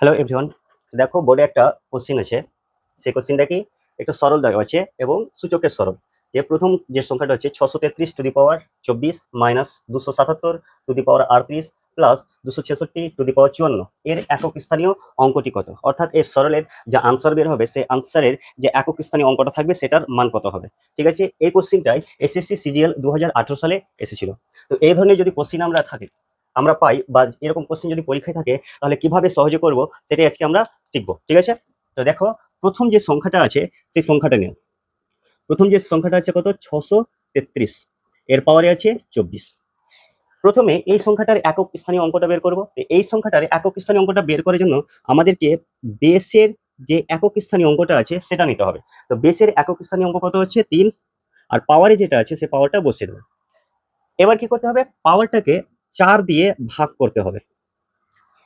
Hello everyone, দেখো বোর্ডে একটা কোশ্চিন আছে। সেই কোশ্চিনটা কি একটু সরল দেওয়া আছে এবং সূচকের সরল। যে প্রথম যে সংখ্যাটা হচ্ছে 633 মাইনাস 277 প্লাস 266 এর একক স্থানীয় অঙ্কটি কত? অর্থাৎ এই সরলের যে আনসার বের হবে সেই আনসারের যে একক স্থানীয় অঙ্কটা থাকবে সেটার মান কত হবে। ঠিক আছে, এই কোশ্চিনটাই এসএসসি সিজিএল 2018 সালে এসেছিল। তো এই ধরনের যদি কোশ্চিন আমরা পাই বা এরকম কোশ্চেন যদি পরীক্ষায় থাকে তাহলে কিভাবে সহজে করব সেটাই আজকে আমরা শিখবো। ঠিক আছে, তো দেখো প্রথম যে সংখ্যাটা আছে সেই সংখ্যাটা নিও। প্রথম যে সংখ্যাটা আছে কত? 633, এর পাওয়ারে আছে 24। প্রথমে এই সংখ্যাটার একক স্থানীয় অঙ্কটা বের করব। তো এই সংখ্যাটার একক স্থানীয় অঙ্কটা বের করার জন্য আমাদেরকে বেসের যে একক স্থানীয় অঙ্কটা আছে সেটা নিতে হবে। তো বেসের একক স্থানীয় অঙ্ক কত হচ্ছে? 3। আর পাওয়ারে যেটা আছে সেই পাওয়ারটা বসিয়ে দেবো। এবার কি করতে হবে? পাওয়ারটাকে 4 দিয়ে ভাগ করতে হবে।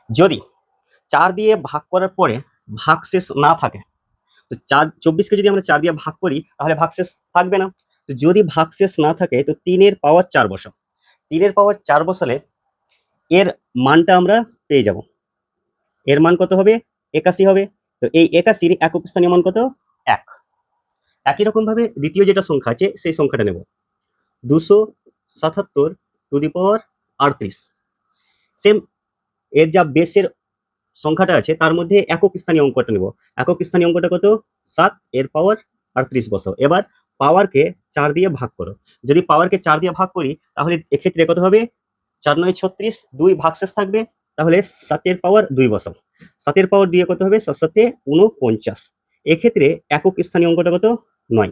যদি 4 দিয়ে ভাগ করার পরে ভাগশেষ না থাকে, তো 24কে যদি আমরা 4 দিয়ে ভাগ করি তাহলে ভাগশেষ থাকবে না। তো যদি ভাগশেষ না থাকে তো 3 এর পাওয়ার 4 বসাও। 3 এর পাওয়ার 4 বসালে এর মানটা আমরা পেয়ে যাব। এর মান কত হবে? 81 হবে। তো এই 81 এর একক স্থানীয় মান কত? 1। একই রকম ভাবে দ্বিতীয় যেটা সংখ্যা আছে সেই সংখ্যাটা নেব, 277 সেম। এর যা বেসের সংখ্যাটা আছে তার মধ্যে একক স্থানীয় অঙ্কটা নেব। একক স্থানীয় অঙ্কটা কত? 7, এর পাওয়ার 38 বসাও। এবার পাওয়ারকে 4 দিয়ে ভাগ করো। যদি পাওয়ারকে 4 দিয়ে ভাগ করি তাহলে এক্ষেত্রে কত হবে? 4 9 36, 2 ভাগশেষ থাকবে। তাহলে 7 এর পাওয়ার 2 বসাও। 7 এর পাওয়ার 2 কত হবে? 7 7 49। এক্ষেত্রে একক স্থানীয় অঙ্কটা কত? 9।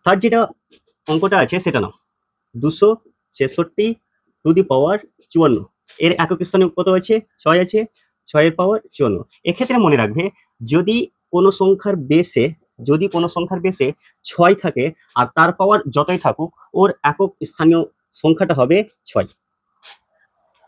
থার্ড যেটা অঙ্কটা আছে সেটা নাও, 266 এর একক স্থানীয় কত আছে? 6 আছে। 6 এর পাওয়ার 54। এক্ষেত্রে মনে রাখবে, যদি কোনো সংখ্যার বেসে 6 থাকে আর তার পাওয়ার যতই থাকুক ওর একক স্থানীয় সংখ্যাটা হবে 6।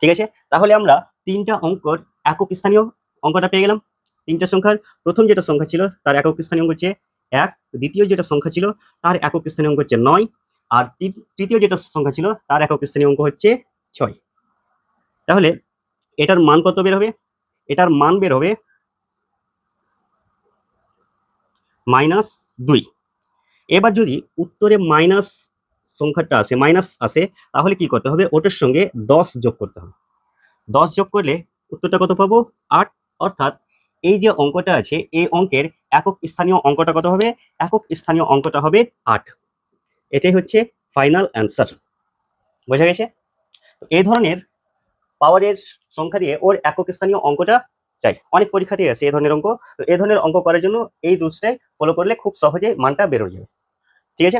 ঠিক আছে, তাহলে আমরা তিনটা অঙ্কর একক স্থানীয় অঙ্কটা পেয়ে গেলাম। তিনটা সংখ্যার প্রথম যেটা সংখ্যা ছিল তার একক স্থানীয় অঙ্ক হচ্ছে 1, দ্বিতীয় যেটা সংখ্যা ছিল তার একক স্থানীয় অঙ্ক হচ্ছে 9, আর তৃতীয় যেটা সংখ্যা ছিল তার একক স্থানীয় অঙ্ক হচ্ছে 6। তাহলে এটার মান কত বের হবে? এটার মান বের হবে -2। এবার যদি উত্তরে মাইনাস আসে তাহলে কি করতে হবে? ওটার সঙ্গে 10 যোগ করতে হবে। 10 যোগ করলে উত্তরটা কত পাবো? 8। অর্থাৎ এই যে অঙ্কটা আছে এই অঙ্কের একক স্থানীয় অঙ্কটা কত হবে? একক স্থানীয় অঙ্কটা হবে 8। এটাই হচ্ছে ফাইনাল অ্যান্সার। বোঝা গেছে? তো এই ধরনের পাওয়ারের সংখ্যা দিয়ে ওর একক স্থানীয় অঙ্কটা চাই। অনেক পরীক্ষাতেই আছে এই ধরনের অঙ্ক। তো এই ধরনের অঙ্ক করার জন্য এই রুলসটাই ফলো করলে খুব সহজে মানটা বেরোয় যাবে। ঠিক আছে?